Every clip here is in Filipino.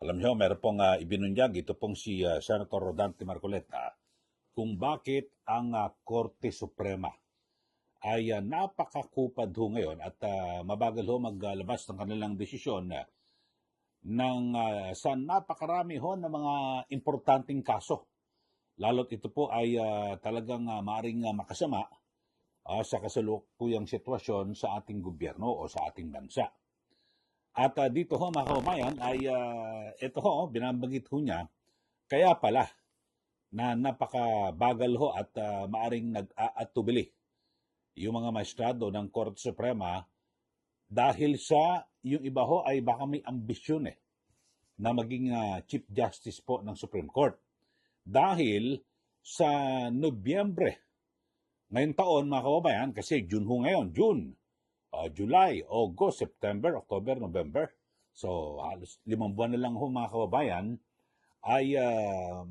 Alam niyo, meron pong ibinunyag, ito pong si Senator Rodante Marcoleta, kung bakit ang Korte Suprema ay napakakupad ho ngayon at mabagal ho maglabas ng kanilang desisyon sa napakarami ho ng mga importanteng kaso. Lalo't ito po ay talagang maaring makasama sa kasalukuyang sitwasyon sa ating gobyerno o sa ating bansa. At dito ho mga kababayan ay ito ho, binabanggit ho niya, kaya pala na napakabagal ho at maaring nag-aatubili yung mga maestrado ng Korte Suprema dahil sa yung iba ho ay baka may ambisyon na maging Chief Justice po ng Supreme Court. Dahil sa Nobyembre, ngayong taon mga kababayan, kasi June ho ngayon, June, July, August, September, October, November. So, halos 5 buwan na lang ho mga kababayan, ay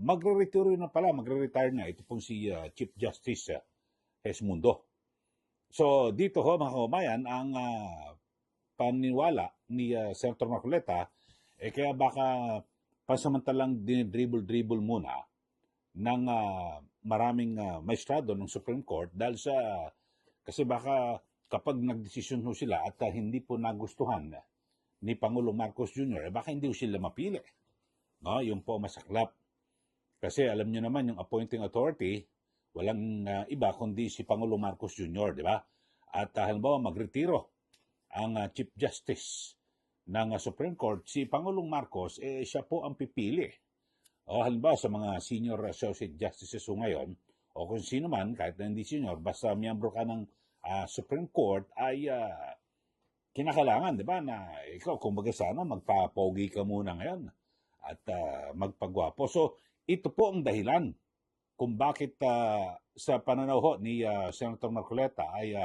magre-retire na ito pong si Chief Justice Esmundo. So, dito ho mga kababayan, ang paniniwala ni Senator Marcoleta, kaya baka pansamantalang dinidribble-dribble muna ng maraming maestrado ng Supreme Court dahil kasi baka kapag nagdesisyon ho sila at hindi po nagustuhan ni Pangulong Marcos Jr., baka hindi ho sila mapili. No? Yung po masaklap. Kasi alam niyo naman yung appointing authority, walang iba kundi si Pangulong Marcos Jr., di ba? At halimbawa magretiro ang Chief Justice ng Supreme Court, si Pangulong Marcos, siya po ang pipili. O halimbawa sa mga senior associate justices ho ngayon, o kung sino man, kahit na hindi senior, basta miyembro ka ng Supreme Court, ay kinakailangan, di ba, na ikaw, kumbaga sana, magpapogi ka muna ngayon at magpagwapo. So, ito po ang dahilan kung bakit sa pananaw ho ni Senator Marcoleta ay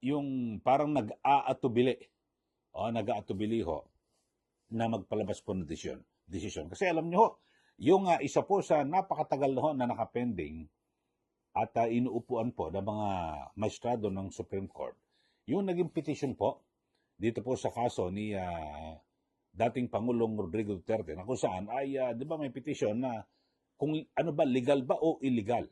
yung parang nag-aatubili ho na magpalabas po ng desisyon. Kasi alam niyo ho, yung isa po sa napakatagal ho na nakapending at inuupuan po ng mga maestrado ng Supreme Court, yung naging petition po dito po sa kaso ni dating Pangulong Rodrigo Duterte, na kung saan ay, di ba may petition na kung ano ba, legal ba o illegal?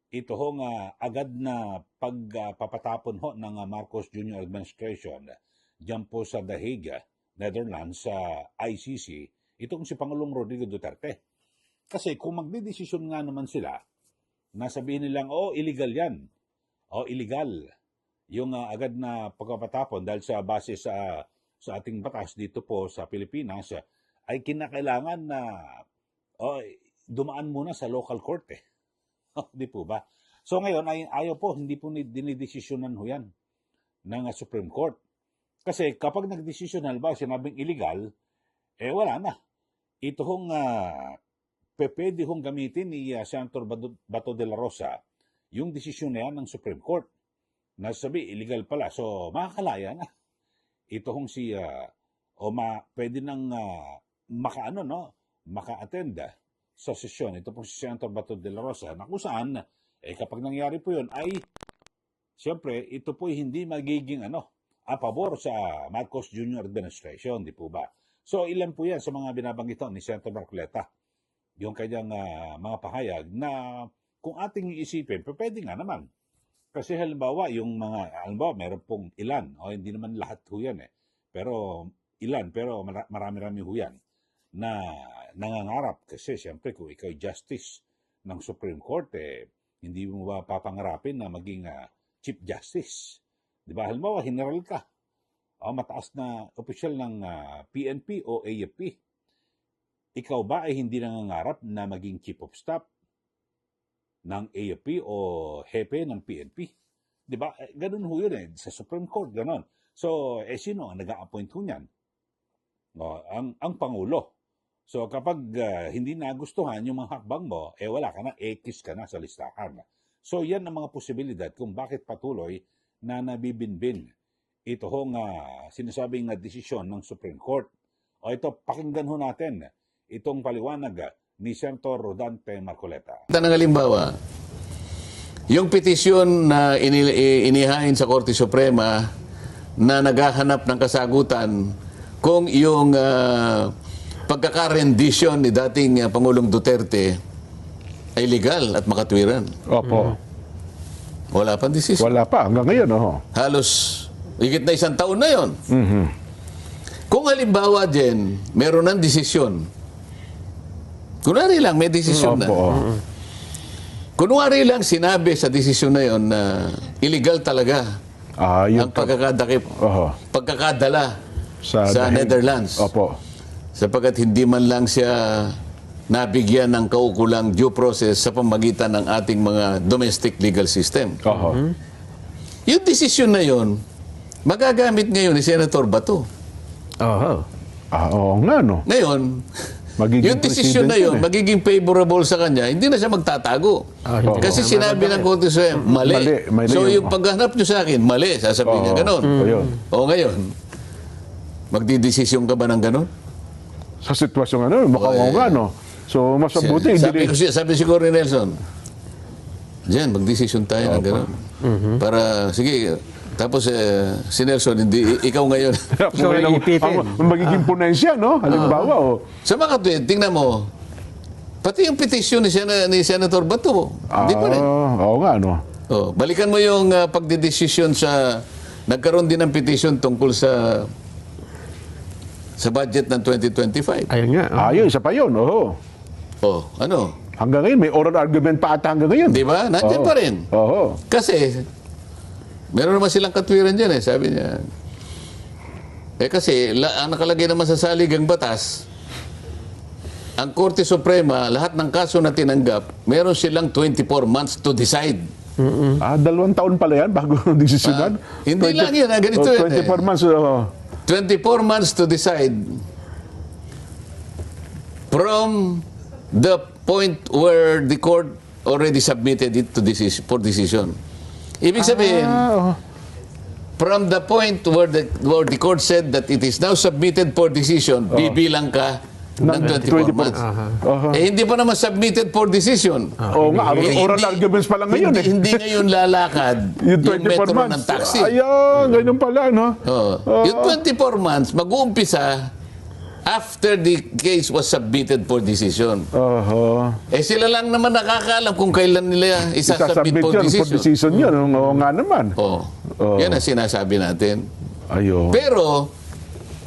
Ito ho nga agad na pagpapatapon ho ng Marcos Jr. Administration dyan po sa The Hague, Netherlands, sa ICC, itong si Pangulong Rodrigo Duterte. Kasi kung magdidesisyon nga naman sila, nasabihin nilang, illegal yan. Illegal. Yung agad na pagpapatapon dahil sa base sa ating batas dito po sa Pilipinas, ay kinakailangan na dumaan muna sa local court Di po ba? So ngayon, ayaw po, hindi po dinidesisyonan ho yan ng Supreme Court. Kasi kapag nagdesisyon, halimbawa sinabing illegal, wala na. Ito hong pwede hong gamitin ni Senator Bato de la Rosa yung desisyon na yan ng Supreme Court. Nasabi, illegal pala. So, makakalaya na. Ito hong pwede nang maka-attend sa sesyon. Ito pong si Senator Bato de la Rosa, na kung saan, kapag nangyari po yun, ay, siyempre, ito po hindi magiging pabor sa Marcos Jr. Administration, di po ba? So, ilan po yan sa mga binabanggit ni Senator Marcoleta, yung kanyang mga pahayag na kung ating iisipin, pwede nga naman. Kasi halimbawa, meron pong ilan, hindi naman lahat ho yan pero ilan, pero marami-rami ho yan, na nangangarap. Kasi siyempre, kung ikaw justice ng Supreme Court, hindi mo ba papangarapin na maging Chief Justice? Di ba? Halimbawa, general ka. Mataas na opisyal ng PNP o AFP. Ikaw ba ay hindi nangangarap na maging Chief of Staff ng AFP o hepe ng PNP? Di ba? Ganun ho yun sa Supreme Court, ganun. So, sino ang nag-a-appoint ho niyan? Ang Pangulo. So, kapag hindi nagustuhan yung mga hakbang mo, wala ka na, X ka na sa listahan. So, yan ang mga posibilidad kung bakit patuloy na nabibinbin ito hong sinasabing na desisyon ng Supreme Court. Ito, pakinggan ho natin itong paliwanag ni Senator Rodante Marcoleta. Ng halimbawa, yung petisyon na inihain sa Korte Suprema na naghahanap ng kasagutan kung yung pagkaka-rendition ni dating Pangulong Duterte ay legal at makatwiran. Opo. Wala pang desisyon. Wala pa. Hanggang ngayon, Halos higit na 1 taon na yon. Kung halimbawa din, meron ng desisyon. Kunwari lang, may desisyon na. Opo. Kunwari lang sinabi sa desisyon na yon na illegal talaga Yun ang pagkakadala sa Netherlands. Opo. Sapagkat hindi man lang siya nabigyan ng kaukulang due process sa pamagitan ng ating mga domestic legal system. Oho. Yung desisyon na yon, magagamit ngayon ni Senator Bato. Oo nga, no? Ngayon, Magiging yung desisyon na president yun, magiging favorable sa kanya, hindi na siya magtatago. Kasi sinabi ng Korte Suprema, mali. Mali So yun. yung paghanap nyo sa akin, mali. Sasabihin niya, ganon. Ayun. O ngayon, magdidesisyon ka ba ng ganon? Sa sitwasyon mukhang nga, no? So, mas mabuti. Sabi siguro ni Nelson, diyan, magdesisyon tayo ng ganon. Para, sige, tapos si Nelson, hindi, ikaw ngayon. So, ipitin. Magiging ponensya, no? Halimbawa, Sa mga katwid, tingnan mo, pati yung petition ni Senator Bato, hindi pa rin. Oo nga, no? Balikan mo yung pagdidesisyon sa, nagkaroon din ng petition tungkol sa budget ng 2025. Ayun nga. Ayun, isa pa yun, Ano? Hanggang ngayon, may oral argument pa ata hanggang ngayon. Di ba? Nandiyan pa rin. Oo. Kasi, meron naman silang katwiran dyan sabi niya. Kasi, ang nakalagay naman sa saligang batas, ang Korte Suprema, lahat ng kaso na tinanggap, meron silang 24 months to decide. 2 taon pala yan bago desisyonan. Hindi lang yun, ganito yun 24 months. 24 months to decide from the point where the court already submitted it to for decision. Ibig sabihin, from the point where the court said that it is now submitted for decision, bibilang ka ng 24 months. Hindi pa naman submitted for decision. Oo nga, oral arguments pa lang ngayon. Hindi ngayon lalakad Yung yung 24 metro months. ng taxi. Ayun, ganyan pala, no? Yung 24 months, mag-uumpisa after the case was submitted for decision. Sila lang naman nakakaalam kung kailan nila isasubmit for yun, decision. for decision yun. Oo nga naman. Yan ang sinasabi natin. Ayun. Pero,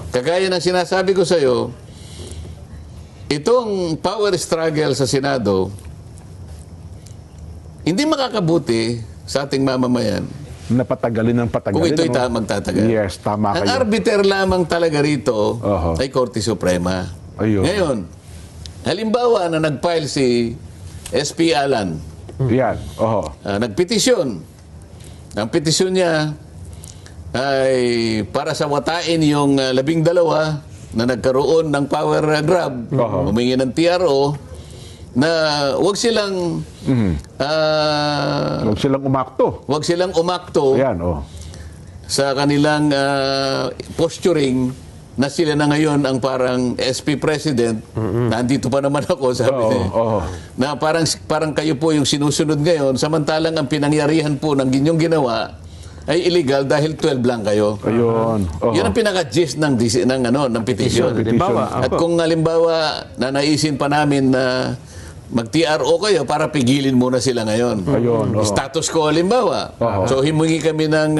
kagaya ng sinasabi ko sa'yo, itong power struggle sa Senado, hindi makakabuti sa ating mamamayan Napatagalin ng patagalin. kung ito'y no? magtatagal. Yes, tama Ang kayo. arbiter lamang talaga rito ay Korte Suprema. Ayun. Ngayon, halimbawa na nag-file si SP Alan, Yan. nagpetisyon. Ang petisyon niya ay para sa watain yung 12 na nagkaroon ng power grab, humingi ng TRO, na huwag silang Huwag silang umakto. huwag silang umakto Ayan, sa kanilang posturing na sila na ngayon ang parang SP President. Nandito pa naman ako, sabi niya. Na parang kayo po yung sinusunod ngayon, samantalang ang pinangyarihan po ng inyong ginawa ay illegal dahil 12 lang kayo. Ayun. Yun ang pinaka-gist ng petition. Halimbawa, At kung halimbawa na naisin pa namin na mag-TRO kayo para pigilin muna sila ngayon. Ayun. Status quo halimbawa. So himungi kami ng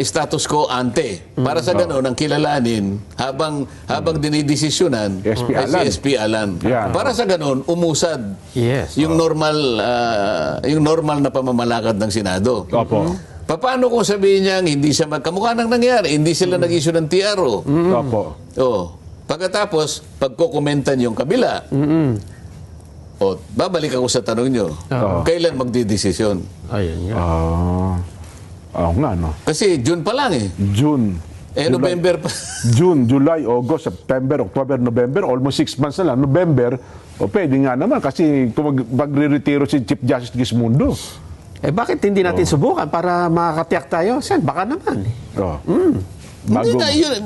status quo ante. Para sa gano'n, ang kilalanin habang dinidesisyonan SP ay si Alan. SP Alan. Yan. Para sa gano'n, umusad Yes. yung normal na pamamalakad ng Senado. Opo. Paano kung sabihin niya hindi siya magkamukha nang nangyari, hindi sila nag-issue ng TRO? Opo. Pagkatapos, pagkukomentan yung kabila, babalik ako sa tanong nyo, kailan magdidesisyon? Ayun nga. Oo nga, no? Kasi June pa lang June. July. November pa. June, July, August, September, October, November, almost 6 months na lang. November, pwede nga naman kasi kung magre-retiro si Chief Justice Gismundo. Bakit hindi natin subukan para makakatiyak tayo? Sen, baka naman. Hindi na yun,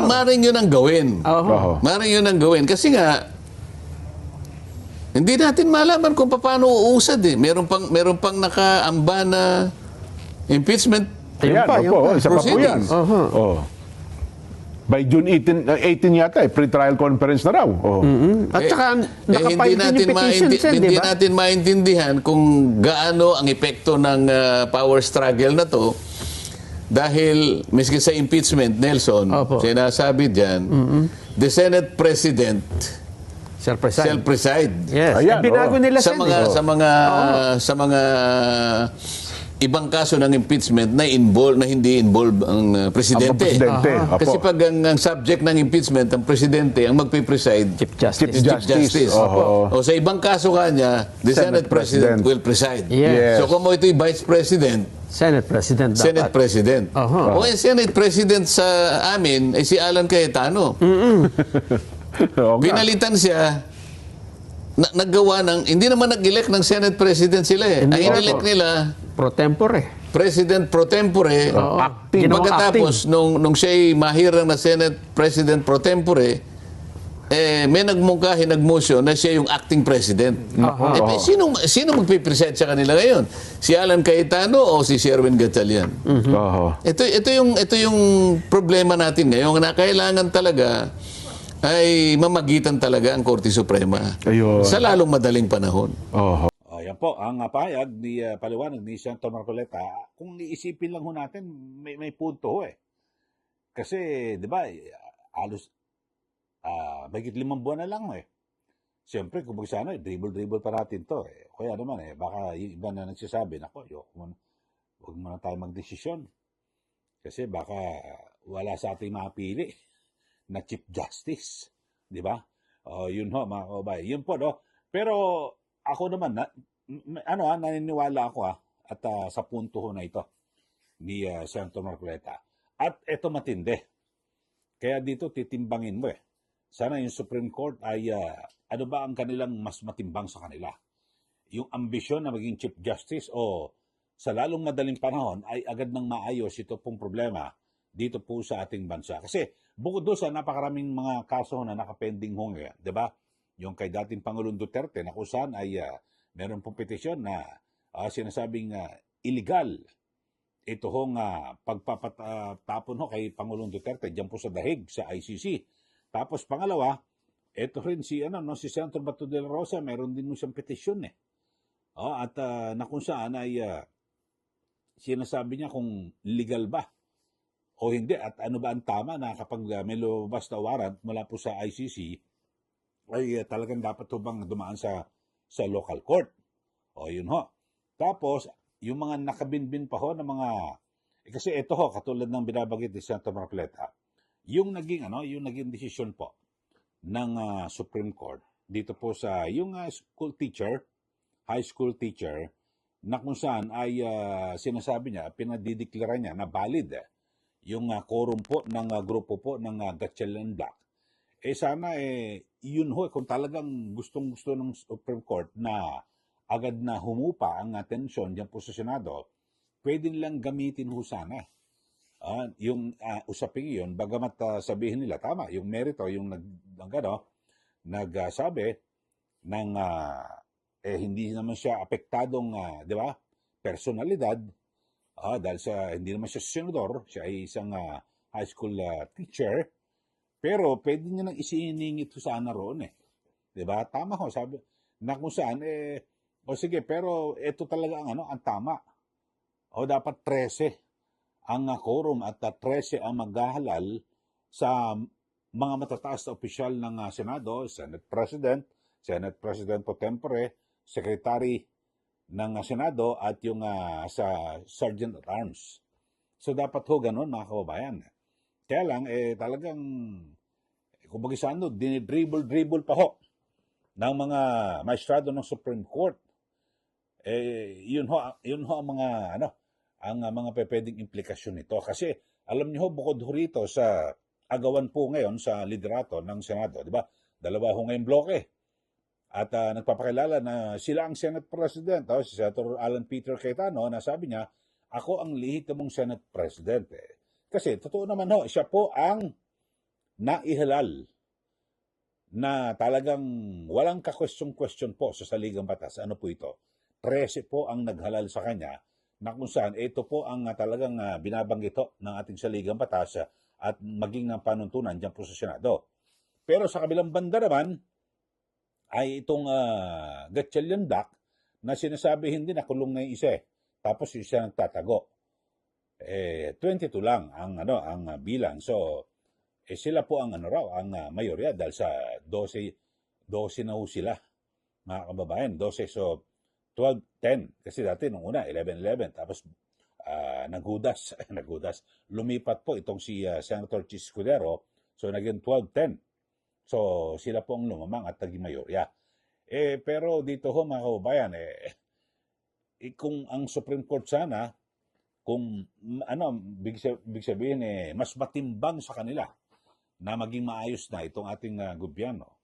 maring yun ang gawin. Maring yun ang gawin. Kasi nga, hindi natin malaman kung paano uusad Meron pang nakaamba na impeachment Ayan, Yun pa. isa pa po yan. proceedings. By June 18 yata, pre-trial conference na raw. Oh. At saka, nakapile din yung petition, Sen, di hindi ba? natin maintindihan kung gaano ang epekto ng power struggle na to dahil miski sa impeachment, Nelson, Opo. sinasabi dyan, the Senate President Shall preside. shall preside Yes. Ayan, Binago nila, sa Sen. mga sa mga ibang kaso ng impeachment na hindi involved ang presidente. Ang presidente. Apo. Kasi pag ang subject ng impeachment, ang presidente, ang magpipreside, Chief Justice. Chief Chief Justice. Justice. Oo. O sa ibang kaso kanya, the Senate Senate President President. will preside. Yes. So kung mo ito'y Vice President, Senate President dapat. Senate President. Aha. O yung Senate President sa amin ay si Alan Cayetano. Oo nga. Pinalitan siya, naggawa ng, hindi naman nag-elect ng Senate President sila eh. Ang in-elect nila, Pro tempore. President pro tempore, Acting. Ginawang pagkatapos nung siya'y mahirang na Senate President pro tempore, may nag-motion na siya yung acting president. Sino magpipresent sa kanila ngayon? Si Alan Cayetano o si Sherwin Gatchalian? Oo. Ito yung problema natin ngayon na kailangan talaga ay mamagitan talaga ang Korte Suprema Ayun. sa lalong madaling panahon. Oo. Yan po, ang pahayag ni paliwanag ni Senator Marcoleta, kung iisipin lang ho natin, may punto ho eh. Kasi, di ba, halos mahigit 5 buwan na lang eh. Siyempre, kung sana, dribble-dribble pa natin to eh. Kaya naman eh, baka yung iba na nagsasabi, nako, huwag muna tayo magdesisyon. Kasi baka wala sa ating mapili na Chief Justice. Di ba? Yun ho, mga kababayan. Yun po, no? Pero ako naman, naniniwala ako at sa punto ho na ito ni Senator Marcoleta. At ito matindi. Kaya dito titimbangin mo eh. Sana yung Supreme Court ay ano ba ang kanilang mas matimbang sa kanila? Yung ambisyon na maging Chief Justice o sa lalong madaling panahon ay agad nang maayos ito pong problema dito po sa ating bansa. Kasi bukod doon sa napakaraming mga kaso na nakapending ho ngayon, di ba? Yung kay dating Pangulong Duterte na kung saan ay meron pong petisyon na sinasabing illegal ito hong pagpapatapon ho kay Pangulong Duterte diyan po sa dahig sa ICC. Tapos pangalawa, ito rin si Senator Bato de la Rosa, meron din mo siyang petisyon eh. At na kung saan ay sinasabi niya kung legal ba o hindi at ano ba ang tama na kapag may lumabas na warrant mula po sa ICC ay talagang dapat ho bang dumaan sa local court. O yun ho. Tapos, yung mga nakabinbin pa ho ng mga, kasi ito ho, katulad ng binabagit ni Senator Marcoleta, yung naging desisyon po ng Supreme Court, dito po sa, yung school teacher, high school teacher, na kung saan ay sinasabi niya, pinadideklara niya na valid yung quorum po ng grupo po ng Gatchalian Black. Sana yun ho, kung talagang gustong-gusto ng Supreme Court na agad na humupa ang atensyon diyan po sa Senado, pwede nilang gamitin ho sana. Yung usaping yun, bagamat sabihin nila, tama, yung merito, yung nagsabi ng hindi naman siya apektadong, di ba, personalidad, dahil hindi naman siya senador, siya ay isang high school teacher, pero pwede niya nang isiningit ko sana roon eh. Diba? Tama ho, sabi, na kung saan, o sige, pero ito talaga ang tama. O dapat 13 ang quorum at 13 ang maghahalal sa mga matataas na opisyal ng Senado, Senate President pro tempore, Secretary ng Senado at yung sa Sergeant at Arms. So dapat ho ganun mga kababayan. Kaya lang, talagang, kumbaga sa dinidribble pa ho ng mga maestrado ng Supreme Court. Yun ho ang mga, ang mga pwedeng implikasyon nito. Kasi, alam niyo ho, bukod ho rito sa agawan po ngayon sa liderato ng Senado, di ba? 2 ho ngayong bloke. At nagpapakilala na sila ang Senate President. Si Senator Alan Peter Cayetano, na sabi niya, ako ang lehitimong Senate President. Kasi, totoo naman ho, siya po ang naihalal na talagang walang ka-question po sa saligang batas. Ano po ito? 13 po ang naghalal sa kanya na kung saan ito po ang talagang binabanggit ng ating saligang batas at maging ng panuntunan dyan po sa Senado. Pero sa kabilang banda naman, ay itong Gatchalian Duck na sinasabi hindi nakulong na yung isa eh. Tapos yung isa nagtatago. 22 lang ang bilang. So sila po ang ang mayorya dahil sa 12 na ho sila, mga kababayan, 12. So 12-10 kasi dati nung una 11-11 tapos naghudas lumipat po itong si Senator Chis Escudero, so naging 12-10. So sila po ang lumamang at naging mayorya. Pero dito ho, mga kababayan, kung ang Supreme Court sana, kung big sabihin mas matimbang sa kanila na maging maayos na itong ating gobyerno,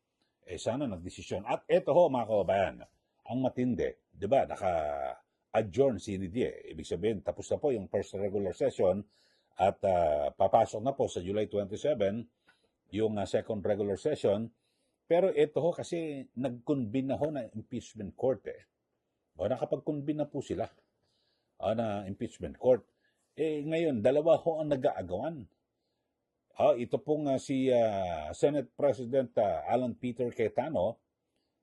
sana nagdesisyon. At eto ho, mga kababayan, ang matindi, di ba, naka-adjourn si CND. Ibig sabihin, tapos na po yung first regular session at papasok na po sa July 27 yung second regular session. Pero ito ho, kasi nag-convene na ho na impeachment court O nakapag-convene na po sila na impeachment court. Ngayon, dalawa ho ang nag-aagawan. Ito pong si Senate President Alan Peter Cayetano,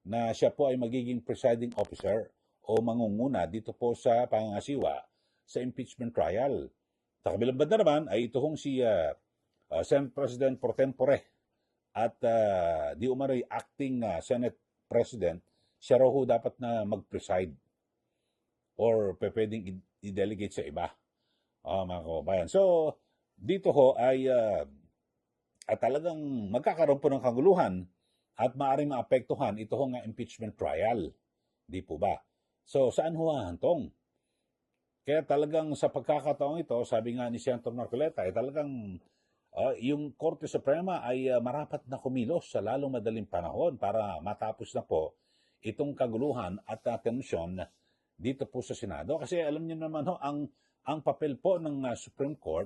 na siya po ay magiging presiding officer o mangunguna dito po sa pangangasiwa sa impeachment trial. Sa kabilang banda naman ay ito hong si Senate President pro tempore at di umano'y acting Senate President, siya raw ho dapat na mag-preside or pwedeng i-delegate sa iba, mga kababayan. So, dito ho ay talagang magkakaroon po ng kaguluhan at maaaring maapektuhan ito ho nga impeachment trial. Di po ba? So, saan ho hahantong? Kaya talagang sa pagkakataong ito, sabi nga ni Senator Marcoleta, talagang yung Korte Suprema ay marapat na kumilos sa lalong madaling panahon para matapos na po itong kaguluhan at tensyon dito po sa Senado. Kasi alam niyo naman ho, ang papel po ng Supreme Court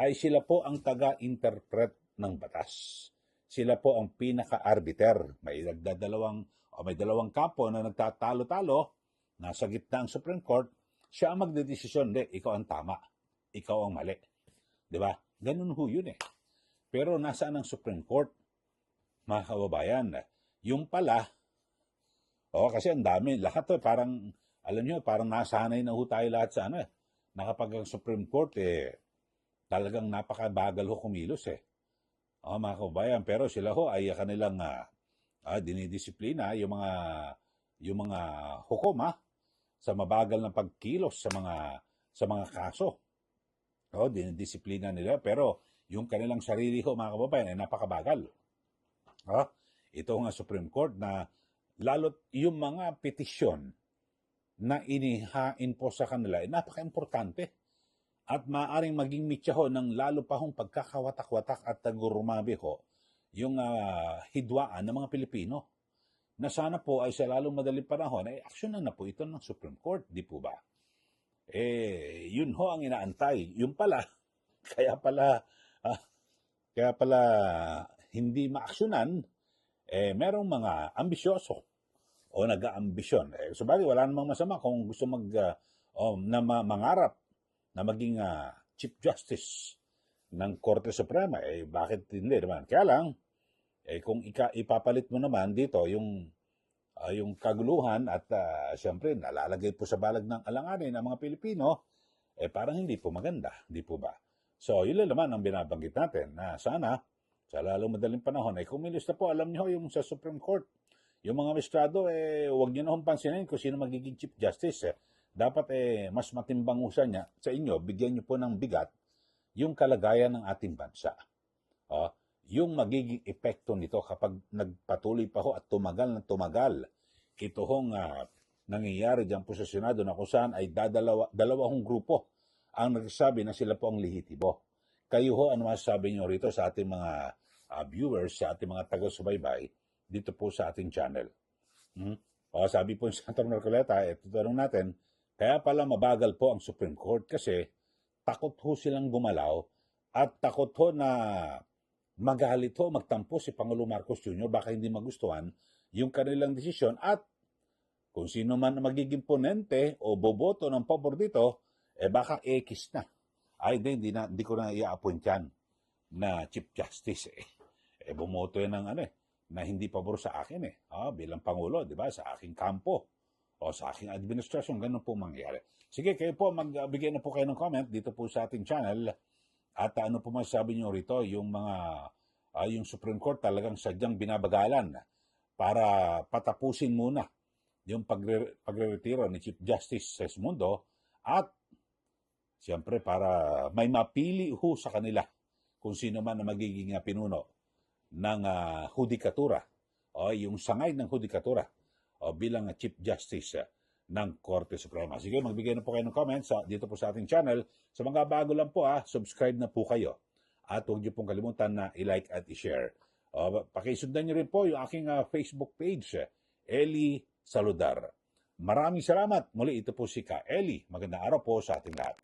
ay sila po ang taga-interpret ng batas. Sila po ang pinaka-arbiter. May dalawang kampo na nagtatalo-talo, nasa gitna ang Supreme Court, siya ang magdedesisyon, ikaw ang tama, ikaw ang mali. Di ba? Ganun ho yun Pero nasaan ang Supreme Court, mga kababayan? Yung pala, kasi ang dami, lahat parang, alam nyo, parang nasanay na ho tayo lahat sa nakapag ang Supreme Court, talagang napakabagal ho kumilos mga kababayan. Pero sila ho ay kanilang dinidisiplina yung mga hukom sa mabagal na pagkilos sa mga kaso. Dinidisiplina nila, pero yung kanilang sarili ho, mga kababayan, ay napakabagal. Ito nga Supreme Court na lalo't yung mga petisyon na inihain po sa kanila ay napaka-importante at maaaring maging mitya ho ng lalo pa hong pagkakawatak-watak at tagurumabi ho yung hidwaan ng mga Pilipino na sana po ay sa lalong madaling panahon ay aksyonan na po ito ng Supreme Court, di po ba? Yun ho ang inaantay. Yung pala, kaya pala hindi maaksyonan, merong mga ambisyoso o nag-aambisyon. Sabagay, wala namang masama kung gusto mangarap na maging Chief Justice ng Korte Suprema. Bakit hindi naman? Kaya lang, kung ipapalit mo naman dito yung kaguluhan at siyempre nalalagay po sa balag ng alanganin ang mga Pilipino, parang hindi po maganda, di po ba? So, yun lang naman ang binabanggit natin na sana sa lalong madaling panahon ay kumilos na po. Alam niyo yung sa Supreme Court, yung mga maestrado, huwag niyo na hong pansinin kung sino magiging Chief Justice. Dapat mas matimbang niya sa inyo, bigyan niyo po ng bigat yung kalagayan ng ating bansa. Yung magiging epekto nito kapag nagpatuloy pa ho at tumagal na tumagal ito hong nangyayari dyan po sa Senado na kung saan ay dalawang grupo ang nagsasabi na sila po ang lehitimo. Kayo ho, ano masasabi niyo rito sa ating mga viewers, sa ating mga taga-subaybay dito po sa ating channel? Sabi po ni Senator Marcoleta, tanong natin, kaya pala mabagal po ang Supreme Court kasi takot ho silang gumalaw at takot ho na magalit ho, magtampo si Pangulo Marcos Jr. baka hindi magustuhan yung kanilang desisyon at kung sino man magiging ponente o boboto ng pabor dito, baka ekis na. Ay, hindi ko na i-appoint yan. na Chief Justice bumoto yan ng na hindi pabor sa akin bilang Pangulo, di ba? Sa aking kampo o sa aking administrasyon, ganun po mangyayari. Sige, kayo po, magbigay na po kayo ng comment dito po sa ating channel. At ano po masasabi nyo rito, yung yung Supreme Court talagang sadyang binabagalan para patapusin muna yung pagre-retiro ni Chief Justice Sesmundo at siyempre para may mapili sa kanila kung sino man na magiging pinuno ng hudikatura o yung sangay ng hudikatura o bilang Chief Justice ng Korte Suprema. Sige, magbigay na po kayo ng comments dito po sa ating channel. Sa mga bago lang po, subscribe na po kayo. At huwag niyo pong kalimutan na i-like at i-share. Pakisundan niyo rin po yung aking Facebook page, Eli Saludar. Maraming salamat. Muli, ito po si Ka Eli. Magandang araw po sa ating lahat.